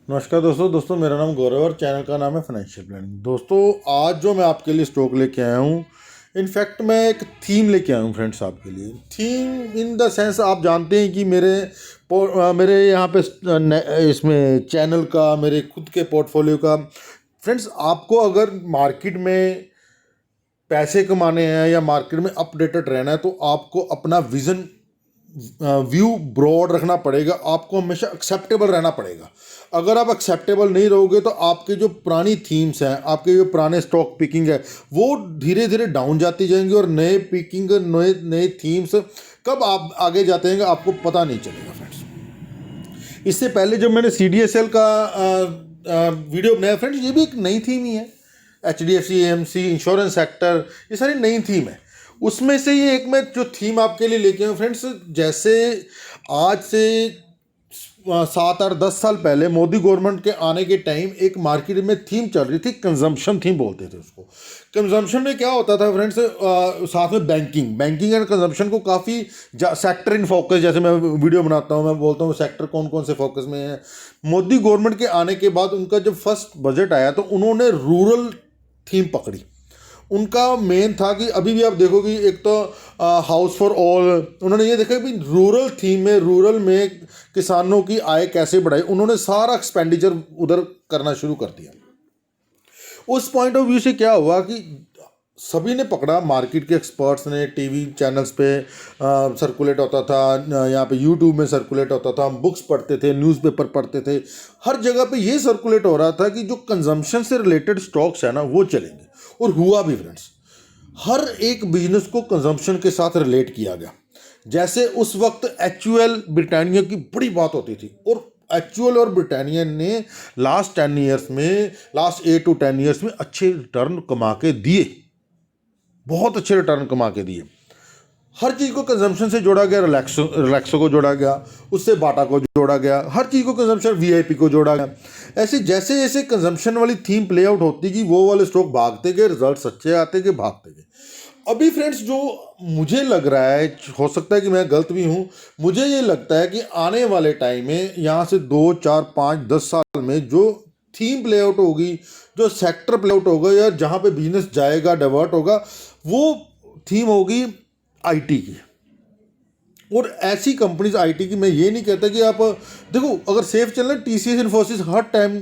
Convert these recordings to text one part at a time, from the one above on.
नमस्कार दोस्तों मेरा नाम गौरव और चैनल का नाम है फाइनेंशियल प्लानिंग। दोस्तों आज जो मैं आपके लिए स्टॉक लेके आया हूँ, इनफैक्ट मैं एक थीम लेके आया हूँ फ्रेंड्स आपके लिए। थीम इन द सेंस, आप जानते हैं कि मेरे यहाँ पे इसमें चैनल का, मेरे खुद के पोर्टफोलियो का फ्रेंड्स, आपको अगर मार्केट में पैसे कमाने हैं या मार्केट में अपडेटेड रहना है तो आपको अपना विज़न व्यू ब्रॉड रखना पड़ेगा। आपको हमेशा एक्सेप्टेबल रहना पड़ेगा। अगर आप एक्सेप्टेबल नहीं रहोगे तो आपके जो पुरानी थीम्स हैं, आपके जो पुराने स्टॉक पिकिंग है, वो धीरे धीरे डाउन जाती जाएंगी और नए पिकिंग, नए नए थीम्स कब आप आगे जाते हैं आपको पता नहीं चलेगा फ्रेंड्स। इससे पहले जब मैंने CDSL का वीडियो बनाया फ्रेंड्स, ये भी एक नई थीम ही है। HDFC AMC इंश्योरेंस सेक्टर, ये सारी नई थीम है। उसमें से ये एक मैं जो थीम आपके लिए लेके आया हूँ फ्रेंड्स, जैसे आज से 7 8 10 साल पहले मोदी गवर्नमेंट के आने के टाइम एक मार्केट में थीम चल रही थी, कंजम्पशन थीम बोलते थे उसको। कंजम्पशन में क्या होता था फ्रेंड्स, साथ में बैंकिंग एंड कंजम्पशन को काफ़ी सेक्टर इन फोकस, जैसे मैं वीडियो बनाता हूँ मैं बोलता हूँ सेक्टर कौन कौन से फोकस में है। मोदी गवर्नमेंट के आने के बाद उनका जब फर्स्ट बजट आया तो उन्होंने रूरल थीम पकड़ी। उनका मेन था कि अभी भी आप देखोगे, एक तो हाउस फॉर ऑल, उन्होंने ये देखा कि रूरल थीम में, रूरल में किसानों की आय कैसे बढ़ाई, उन्होंने सारा एक्सपेंडिचर उधर करना शुरू कर दिया। उस पॉइंट ऑफ व्यू से क्या हुआ कि सभी ने पकड़ा, मार्केट के एक्सपर्ट्स ने, टीवी चैनल्स पे सर्कुलेट होता था, यहाँ पे यूट्यूब में सर्कुलेट होता था, हम बुक्स पढ़ते थे, न्यूज़पेपर पढ़ते थे, हर जगह पे ये सर्कुलेट हो रहा था कि जो कंजम्पशन से रिलेटेड स्टॉक्स है ना वो चलेंगे। और हुआ भी फ्रेंड्स, हर एक बिजनेस को कंजम्पशन के साथ रिलेट किया गया। जैसे उस वक्त HUL ब्रिटानिया की बड़ी बात होती थी, और HUL और ब्रिटानिया ने लास्ट 8 to 10 ईयर्स में अच्छे रिटर्न कमा के दिए, बहुत अच्छे रिटर्न कमा के दिए। हर चीज़ को कंजम्पशन से जोड़ा गया, रिलैक्सो को जोड़ा गया, उससे बाटा को जोड़ा गया, हर चीज़ को कंजम्पशन, VIP को जोड़ा गया। ऐसे जैसे जैसे कंजम्पशन वाली थीम प्ले आउट होती गई, वो वाले स्टॉक भागते गए, रिजल्ट्स अच्छे आते गए, भागते गए। अभी फ्रेंड्स जो मुझे लग रहा है, हो सकता है कि मैं गलत भी हूँ, मुझे ये लगता है कि आने वाले टाइम में यहाँ से 2 4 5 10 साल में जो थीम प्ले आउट होगी, जो सेक्टर प्ले आउट होगा, या जहाँ पे बिजनेस जाएगा, डाइवर्ट होगा, वो थीम होगी IT की। और ऐसी कंपनीज IT की, मैं ये नहीं कहता कि आप देखो, अगर सेफ चलना, TCS इन्फोसिस हर टाइम,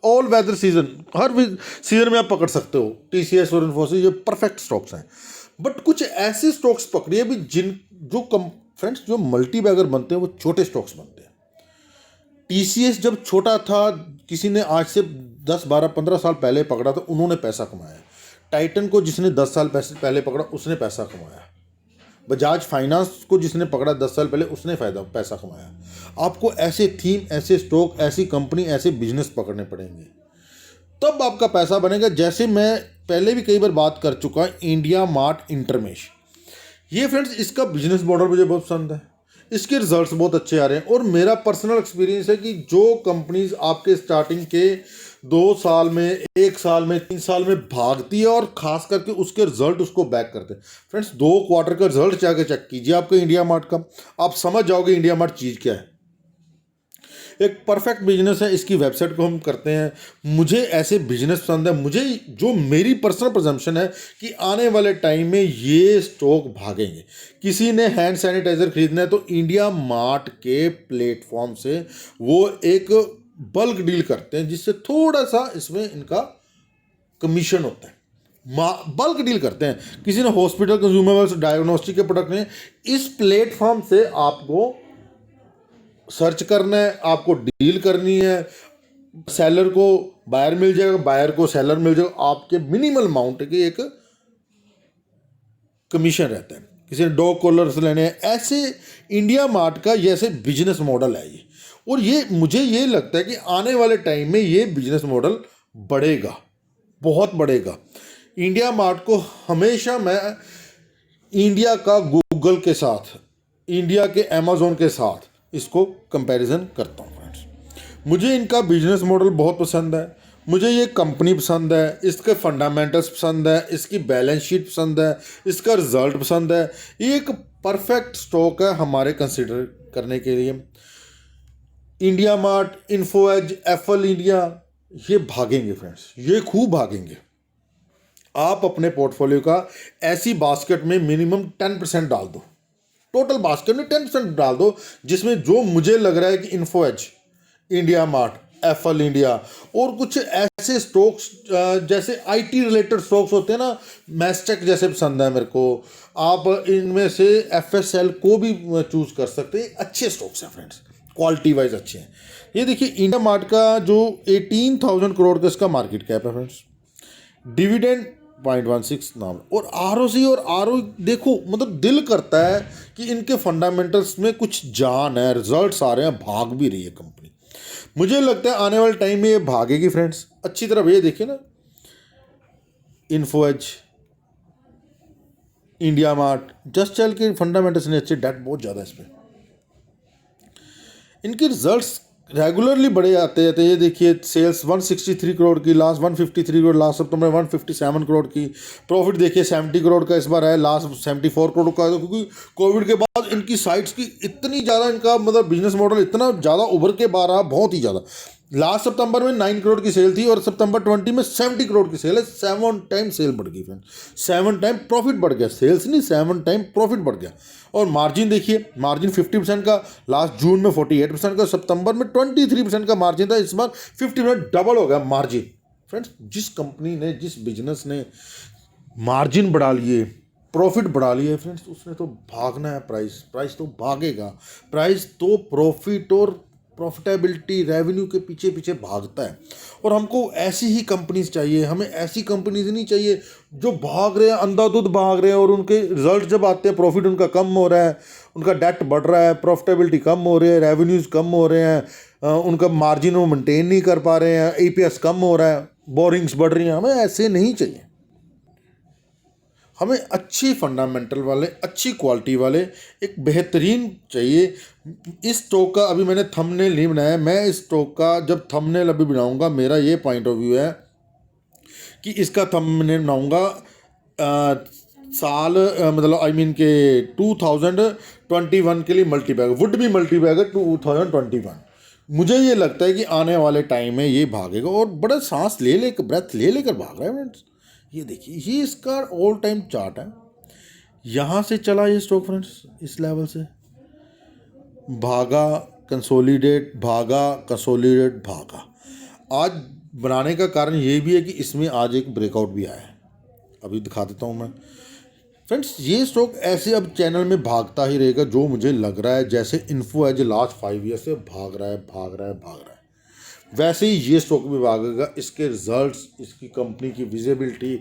ऑल वेदर सीजन, हर सीजन में आप पकड़ सकते हो। TCS और इन्फोसिस ये परफेक्ट स्टॉक्स हैं। बट कुछ ऐसे स्टॉक्स पकड़िए भी फ्रेंड्स, जो मल्टी बैगर बनते हैं वो छोटे स्टॉक्स बनते हैं। TCS जब छोटा था, किसी ने आज से 10 12 15 साल पहले पकड़ा तो उन्होंने पैसा कमाया। टाइटन को जिसने 10 साल पहले पकड़ा उसने पैसा कमाया। बजाज फाइनेंस को जिसने पकड़ा 10 साल पहले उसने पैसा कमाया। आपको ऐसे थीम, ऐसे स्टॉक, ऐसी कंपनी, ऐसे बिजनेस पकड़ने पड़ेंगे, तब आपका पैसा बनेगा। जैसे मैं पहले भी कई बार बात कर चुका, इंडिया मार्ट इंटरमेश, ये फ्रेंड्स इसका बिजनेस मॉडल मुझे बहुत पसंद है, इसके रिजल्ट्स बहुत अच्छे आ रहे हैं। और मेरा पर्सनल एक्सपीरियंस है कि जो कंपनीज आपके स्टार्टिंग के 2 साल में, 1 साल में, 3 साल में भागती है और खास करके उसके रिजल्ट उसको बैक करते हैं फ्रेंड्स, 2 क्वार्टर का रिजल्ट जाके चेक कीजिए आपके इंडिया मार्ट का, आप समझ जाओगे इंडिया मार्ट चीज़ क्या है। एक परफेक्ट बिजनेस है, इसकी वेबसाइट को हम करते हैं। मुझे ऐसे बिजनेस पसंद है। मुझे जो मेरी पर्सनल प्रजम्पशन है कि आने वाले टाइम में ये स्टॉक भागेंगे। किसी ने हैंड सैनिटाइजर खरीदना है तो इंडिया मार्ट के प्लेटफॉर्म से वो एक बल्क डील करते हैं, जिससे थोड़ा सा इसमें इनका कमीशन होता है, बल्क डील करते हैं। किसी ने हॉस्पिटल कंज्यूमेबल्स, डायग्नोस्टिक के प्रोडक्ट हैं, इस प्लेटफॉर्म से आपको सर्च करना है, आपको डील करनी है। सेलर को बायर मिल जाएगा, बायर को सेलर मिल जाएगा, आपके मिनिमल अमाउंट के एक कमीशन रहता है। किसी ने डॉग कॉलर्स लेने हैं, ऐसे इंडिया मार्ट का जैसे बिजनेस मॉडल है ये। और ये मुझे ये लगता है कि आने वाले टाइम में ये बिजनेस मॉडल बढ़ेगा, बहुत बढ़ेगा। इंडिया मार्ट को हमेशा मैं इंडिया का गूगल के साथ, इंडिया के अमेज़ॉन के साथ इसको कंपैरिजन करता हूँ फ्रेंड्स। मुझे इनका बिजनेस मॉडल बहुत पसंद है, मुझे ये कंपनी पसंद है, इसके फंडामेंटल्स पसंद है, इसकी बैलेंस शीट पसंद है, इसका रिजल्ट पसंद है। ये एक परफेक्ट स्टॉक है हमारे कंसिडर करने के लिए। India mart, info edge, FL India, ये भागेंगे फ्रेंड्स, ये खूब भागेंगे। आप अपने पोर्टफोलियो का ऐसी बास्केट में मिनिमम 10% डाल दो, टोटल बास्केट में 10% डाल दो, जिसमें जो मुझे लग रहा है कि info edge, India mart, FL India और कुछ ऐसे स्टॉक्स जैसे आईटी रिलेटेड स्टॉक्स होते हैं ना, मैस्टेक जैसे पसंद है मेरे को। आप इनमें से एफएसएल को भी चूज कर सकते हैं, अच्छे स्टॉक्स हैं फ्रेंड्स, क्वालिटी वाइज अच्छे हैं। ये देखिए इंडिया मार्ट का जो 18,000 करोड़ का इसका मार्केट कैप है फ्रेंड्स, डिविडेंड 0.16 नाम, और आरओसी और आरओ देखो, मतलब दिल करता है कि इनके फंडामेंटल्स में कुछ जान है, रिजल्ट्स आ रहे हैं, भाग भी रही है कंपनी। मुझे लगता है आने वाले टाइम में ये भागेगी फ्रेंड्स अच्छी तरह। ये देखिए ना, info edge, India mart, just चल के फंडामेंटल्स ने अच्छे, डेट बहुत ज़्यादा है इस पर, इनके रिजल्ट्स रेगुलरली बड़े आते रहते हैं। ये देखिए सेल्स 163 करोड़ की, लास्ट 153 करोड़, लास्ट सितंबर 157 करोड़ की। प्रॉफिट देखिए 70 करोड़ का इस बार है, लास्ट 74 करोड़ का है, क्योंकि कोविड के बाद इनकी साइट्स की इतनी ज़्यादा, इनका मतलब बिजनेस मॉडल इतना ज़्यादा उभर के बाहर आ, बहुत ही ज़्यादा। लास्ट सितंबर में 9 करोड़ की सेल थी और सितंबर 20 में 70 करोड़ की सेल है, 7 टाइम सेल बढ़ गई फ्रेंड, 7 टाइम प्रॉफिट बढ़ गया, सेल्स नहीं 7 टाइम प्रॉफिट बढ़ गया। और मार्जिन देखिए, मार्जिन 50% का, लास्ट जून में 48% का, सितंबर में 23% का मार्जिन था, इस बार 50% डबल हो गया मार्जिन। फ्रेंड्स जिस कंपनी ने, जिस बिजनेस ने मार्जिन बढ़ा लिए, प्रॉफिट बढ़ा लिया है फ्रेंड्स, उसने तो भागना है, प्राइस तो भागेगा, प्राइस तो प्रॉफिट और प्रॉफिटेबिलिटी रेवेन्यू के पीछे पीछे भागता है। और हमको ऐसी ही कंपनीज चाहिए, हमें ऐसी कंपनीज नहीं चाहिए जो भाग रहे हैं, अंधाधुंध भाग रहे हैं, और उनके रिजल्ट जब आते हैं प्रॉफिट उनका कम हो रहा है, उनका डेट बढ़ रहा है, प्रॉफिटेबिलिटी कम हो रही है, रेवेन्यूज़ कम हो रहे हैं, उनका मार्जिन वो मेंटेन नहीं कर पा रहे हैं, ईपीएस कम हो रहा है, बोरिंग्स बढ़ रही हैं। हमें ऐसे नहीं चाहिए, हमें अच्छी फंडामेंटल वाले, अच्छी क्वालिटी वाले, एक बेहतरीन चाहिए। इस स्टॉक का अभी मैंने थंबनेल नहीं बनाया, मैं इस स्टॉक का जब थंबनेल अभी बनाऊंगा, मेरा ये पॉइंट ऑफ व्यू है कि इसका थंबनेल बनाऊंगा साल मतलब आई मीन के 2021 के लिए मल्टीबैग, वुड बी मल्टीबैग 2021। मुझे ये लगता है कि आने वाले टाइम में ये भागेगा, और बड़ा सांस ले लेकर, ब्रेथ ले लेकर भाग रहा है फ्रेंड्स। ये देखिए, ये इसका ऑल टाइम चार्ट है, यहाँ से चला ये स्टॉक फ्रेंड्स, इस लेवल से भागा, कंसोलिडेट, भागा, कंसोलिडेट, भागा। आज बनाने का कारण ये भी है कि इसमें आज एक ब्रेकआउट भी आया है, अभी दिखा देता हूँ मैं फ्रेंड्स। ये स्टॉक ऐसे अब चैनल में भागता ही रहेगा, जो मुझे लग रहा है जैसे इन्फो एज लास्ट 5 ईयर से भाग रहा है, वैसे ही ये स्टॉक भी भागेगा। इसके रिजल्ट्स, इसकी कंपनी की विजिबिलिटी,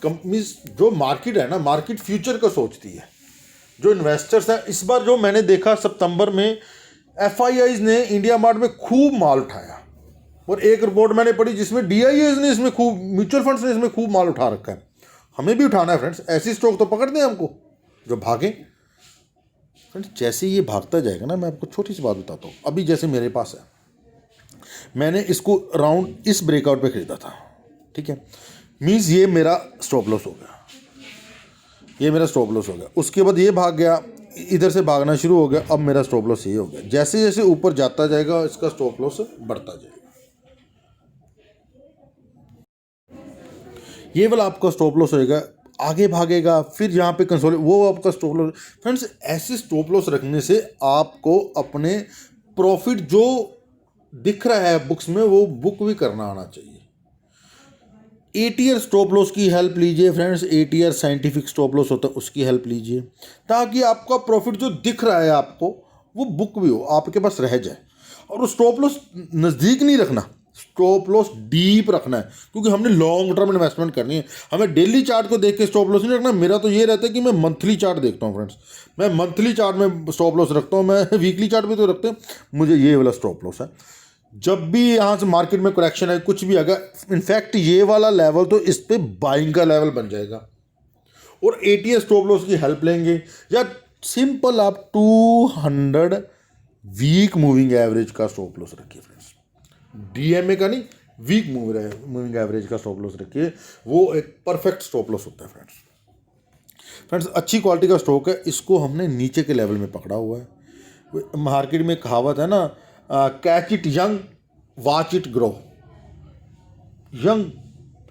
कंपनी जो मार्केट है ना, मार्केट फ्यूचर का सोचती है। जो इन्वेस्टर्स हैं, इस बार जो मैंने देखा सितंबर में एफआईआईज ने इंडिया मार्ट में खूब माल उठाया, और एक रिपोर्ट मैंने पढ़ी जिसमें डीआईएस ने इसमें खूब, म्यूचुअल फंड्स ने इसमें खूब माल उठा रखा है। हमें भी उठाना है फ्रेंड्स, ऐसी स्टॉक तो पकड़ दें हमको जो भागे फ्रेंड्स। जैसे ये भागता जाएगा ना, मैं आपको छोटी सी बात बताता हूँ। अभी जैसे मेरे पास है, मैंने इसको राउंड इस ब्रेकआउट पे खरीदा था, ठीक है, मीन्स ये मेरा स्टॉप लॉस हो गया, ये मेरा स्टॉप लॉस हो गया। उसके बाद ये भाग गया, इधर से भागना शुरू हो गया, अब मेरा स्टॉप लॉस ये हो गया। जैसे जैसे ऊपर जाता जाएगा, इसका स्टॉप लॉस बढ़ता जाएगा। ये वाला आपका स्टॉप लॉस होएगा, आगे भागेगा, फिर यहाँ पे कंसोल, वो आपका स्टॉप लॉस। फ्रेंड्स ऐसे स्टॉप लॉस रखने से आपको अपने प्रॉफिट जो दिख रहा है बुक्स में, वो बुक भी करना आना चाहिए। एटीआर स्टॉप लॉस की हेल्प लीजिए friends, ATR scientific stop loss होता है, उसकी हेल्प लीजिए, ताकि आपका प्रॉफिट जो दिख रहा है आपको, वो बुक भी हो, आपके पास रह जाए। और स्टॉप लॉस नज़दीक नहीं रखना, स्टॉप लॉस डीप रखना है, क्योंकि हमने लॉन्ग टर्म इन्वेस्टमेंट करनी है। हमें डेली चार्ट को देख के स्टॉप लॉस नहीं रखना। मेरा तो ये रहता है कि मैं मंथली चार्ट देखता हूँ फ्रेंड्स, मैं मंथली चार्ट में स्टॉप लॉस रखता हूँ, मैं वीकली चार्ट भी तो रखते हैं। मुझे ये वाला स्टॉप लॉस है, जब भी यहाँ से मार्केट में करेक्शन है, कुछ भी आएगा, इनफैक्ट ये वाला लेवल तो इस पे बाइंग का लेवल बन जाएगा। और एटीआर स्टॉप लॉस की हेल्प लेंगे, या सिंपल आप 200 वीक मूविंग एवरेज का स्टॉप लॉस रखिए फ्रेंड्स, डीएमए का नहीं, वीक मूविंग एवरेज का स्टॉप लॉस रखिए, वो एक परफेक्ट स्टॉप लॉस होता है फ्रेंड्स। अच्छी क्वालिटी का स्टॉक है, इसको हमने नीचे के लेवल में पकड़ा हुआ है। मार्केट में कहावत है ना, catch it young, watch it grow. Young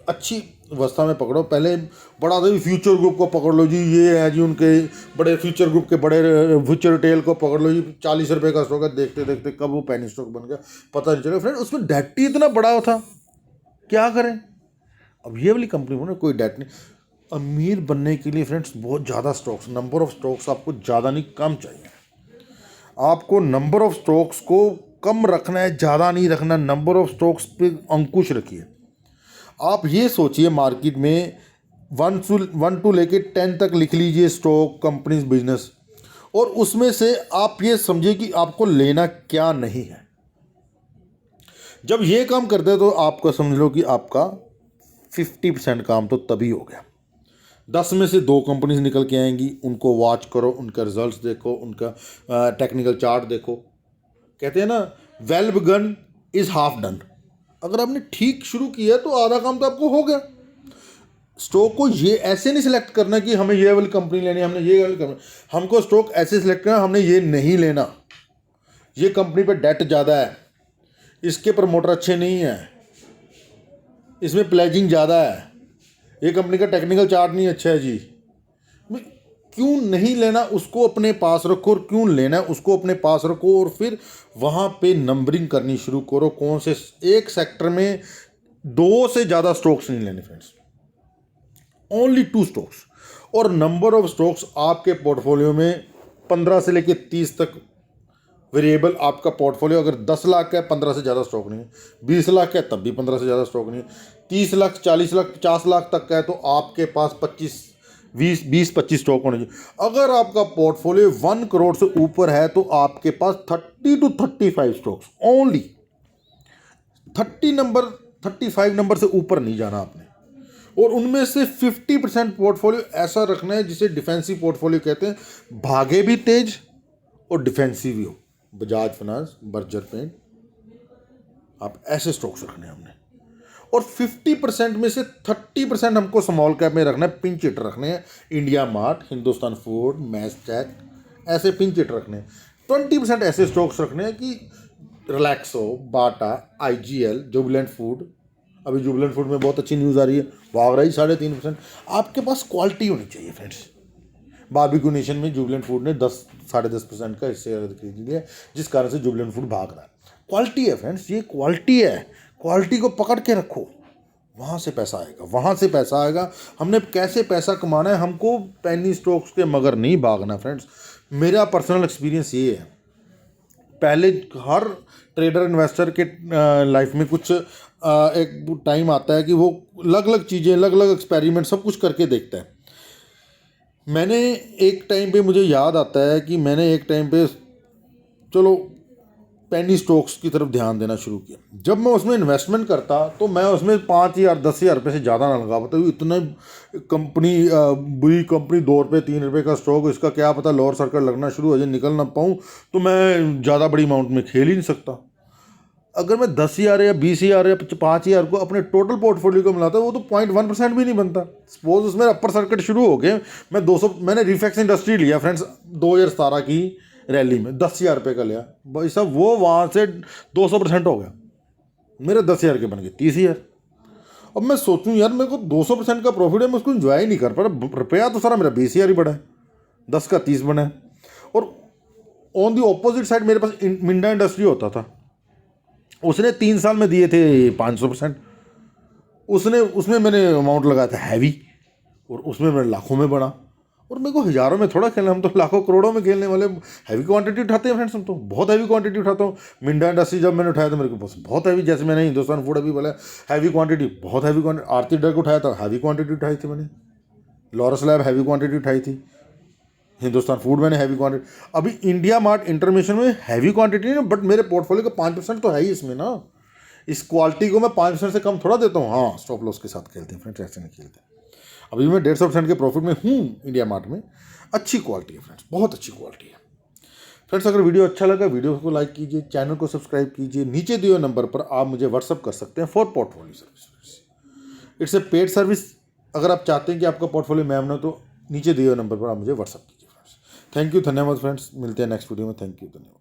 अच्छी अवस्था में पकड़ो, पहले बड़ा था फ्यूचर ग्रुप को पकड़ लो जी, ये है जी उनके बड़े फ्यूचर ग्रुप के बड़े फ्यूचर रिटेल को पकड़ लो जी, 40 रुपये का स्टॉक है, देखते देखते कब वो पेनी स्टॉक बन गया पता नहीं चला। फ्रेंड उसमें डेट ही इतना बड़ा था, क्या करें। अब ये वाली कंपनी में ना कोई डेट नहीं। अमीर बनने के लिए फ्रेंड्स बहुत ज़्यादा स्टॉक्स, नंबर ऑफ स्टॉक्स आपको ज़्यादा नहीं कम चाहिए। आपको नंबर ऑफ स्टॉक्स को कम रखना है, ज़्यादा नहीं रखना। नंबर ऑफ स्टॉक्स पे अंकुश रखिए। आप ये सोचिए मार्केट में 1 टू लेके 10 तक लिख लीजिए स्टॉक, कंपनीज, बिजनेस, और उसमें से आप ये समझिए कि आपको लेना क्या नहीं है। जब ये काम करते हैं तो आपको समझ लो कि आपका 50% काम तो तभी हो गया। 10 में से 2 कंपनीज निकल के आएंगी, उनको वॉच करो, उनका रिजल्ट्स देखो, उनका टेक्निकल चार्ट देखो। कहते हैं ना well begun is half done. अगर आपने ठीक शुरू किया तो आधा काम तो आपको हो गया। स्टॉक को ये ऐसे नहीं सिलेक्ट करना कि हमें ये वाली कंपनी लेनी है, हमने ये वाली कंपनी, हमको स्टॉक ऐसे सिलेक्ट करना हमने ये नहीं लेना, ये कंपनी पे डेट ज़्यादा है, इसके प्रमोटर अच्छे नहीं हैं, इसमें प्लेजिंग ज़्यादा है, ये कंपनी का टेक्निकल चार्ट नहीं अच्छा है जी। क्यों नहीं लेना उसको अपने पास रखो, और क्यों लेना उसको अपने पास रखो, और फिर वहाँ पे नंबरिंग करनी शुरू करो। कौन से एक सेक्टर में 2 से ज़्यादा स्टॉक्स नहीं लेने फ्रेंड्स, ओनली 2 स्टॉक्स। और नंबर ऑफ स्टॉक्स आपके पोर्टफोलियो में 15 से लेके 30 तक वेरिएबल। आपका पोर्टफोलियो अगर 10 लाख का है, 15 से ज़्यादा स्टॉक नहीं है, 20 लाख का है तब भी 15 से ज़्यादा स्टॉक नहीं है, 30 लाख, 40 लाख, 50 लाख तक का है तो आपके पास 20-25 स्टॉक होने चाहिए। अगर आपका पोर्टफोलियो 1 करोड़ से ऊपर है तो आपके पास 30 to 35 स्टॉक्स ओनली। 35 नंबर से ऊपर नहीं जाना आपने, और उनमें से 50% पोर्टफोलियो ऐसा रखना है जिसे डिफेंसिव पोर्टफोलियो कहते हैं, भागे भी तेज और डिफेंसिव भी हो। बजाज फाइनेंस, बर्जर पेंट, आप ऐसे स्टॉक्स रखने हैं हमने। और 50% में से 30% हमको स्मॉल कैप में रखना है, पिंच हिट रखने हैं, इंडिया मार्ट, हिंदुस्तान फूड, मैस्टैक, ऐसे पिंच हिट रखने हैं। 20% ऐसे स्टॉक्स रखने हैं कि रिलैक्सो, बाटा, IGL, जुबिलेंट फूड। अभी जुबिलेंट फूड में बहुत अच्छी न्यूज़ आ रही है, भाग रही 3.5%। आपके पास क्वालिटी होनी चाहिए फ्रेंड्स। बारबेक्यू नेशन में जुबिलेंट फूड ने 10-10.5% का हिस्से खरीद लिया, जिस कारण से जुबिलेंट फूड भाग रहा है। क्वालिटी है फ्रेंड्स, ये क्वालिटी है, क्वालिटी को पकड़ के रखो, वहाँ से पैसा आएगा, वहाँ से पैसा आएगा। हमने कैसे पैसा कमाना है, हमको पेनी स्टॉक्स के मगर नहीं भागना फ्रेंड्स। मेरा पर्सनल एक्सपीरियंस ये है, पहले हर ट्रेडर इन्वेस्टर के लाइफ में कुछ एक टाइम आता है कि वो अलग अलग चीज़ें, अलग अलग एक्सपेरिमेंट सब कुछ करके देखता है। मैंने एक टाइम पे, मुझे याद आता है कि मैंने एक टाइम पे चलो पेनी स्टॉक्स की तरफ ध्यान देना शुरू किया। जब मैं उसमें इन्वेस्टमेंट करता तो मैं उसमें 5,000-10,000 रुपये से ज़्यादा ना लगा पाता। इतना कंपनी बुरी कंपनी, 2 रुपये 3 रुपये का स्टॉक, इसका क्या पता लोअर सर्कल लगना शुरू हो जाए, निकल ना पाऊँ, तो मैं ज़्यादा बड़ी अमाउंट में खेल ही नहीं सकता। अगर मैं 10,000 या 20,000 या 5,000 को अपने टोटल पोर्टफोलियो को मिलाता वो तो 0.1% भी नहीं बनता। सपोज उसमें अपर सर्किट शुरू हो गए, मैं 200, मैंने रिफेक्स इंडस्ट्री लिया फ्रेंड्स 2017 की रैली में, 10,000 रुपये का लिया भाई साहब, वो वहाँ से 200% हो गया, मेरे 10,000 के बन गए 30,000। अब मैं सोचूं यार मेरे को 200% का प्रॉफिट है, मैं उसको इन्जॉय नहीं कर पा रहा। रुपया तो सारा मेरा 20,000 ही बढ़ा है, 10 का 30 बना है। और ऑन दी ऑपोजिट साइड मेरे पास मिंडा इंडस्ट्री होता था, उसने 3 साल में दिए थे 500%। उसमें मैंने अमाउंट लगाया था हैवी, और उसमें मेरे लाखों में बना। और मेरे को हज़ारों में थोड़ा खेलना, हम तो लाखों करोड़ों में खेलने वाले। हैवी क्वांटिटी उठाते हैं फ्रेंड्स, हम तो बहुत हैवी क्वांटिटी उठाता हूँ। मिंडा इंडस्ट्री जब मैंने उठाया था मेरे को बहुत हैवी, जैसे मैंने हिंदुस्तान फूड अभी बोला हैवी क्वांटिटी, बहुत हैवी क्वांटिटी। आरती ड्रग उठाया था, हैवी क्वांटिटी उठाई थी मैंने। लॉरस लैब हैवी क्वांटिटी उठाई थी। हिंदुस्तान फूड मैंने हैवी क्वांटिटी। अभी इंडिया मार्ट इंटरनेशनल में हैवी क्वांटिटी नहीं, बट मेरे पोर्टफोलियो का 5% तो है ही इसमें ना। इस क्वालिटी को मैं 5% से कम थोड़ा देता हूँ। हाँ, स्टॉप लॉस के साथ खेलते हैं फ्रेंड्स, ऐसे नहीं खेलते। अभी मैं 150% के प्रॉफिट में हूँ इंडिया मार्ट में। अच्छी क्वालिटी है फ्रेंड्स, बहुत अच्छी क्वालिटी है फ्रेंड्स। अगर वीडियो अच्छा लगा वीडियो को लाइक कीजिए, चैनल को सब्सक्राइब कीजिए। नीचे दिए हुए नंबर पर आप मुझे व्हाट्सअप कर सकते हैं for portfolio service. It's a paid service. अगर आप चाहते हैं कि आपका पोर्टफोलियो मैं बना तो नीचे दिए हुए नंबर पर आप मुझे व्हाट्सअप कीजिए फ्रेंड्स। थैंक यू, धन्यवाद फ्रेंड्स। मिलते हैं नेक्स्ट वीडियो में। थैंक यू, धन्यवाद।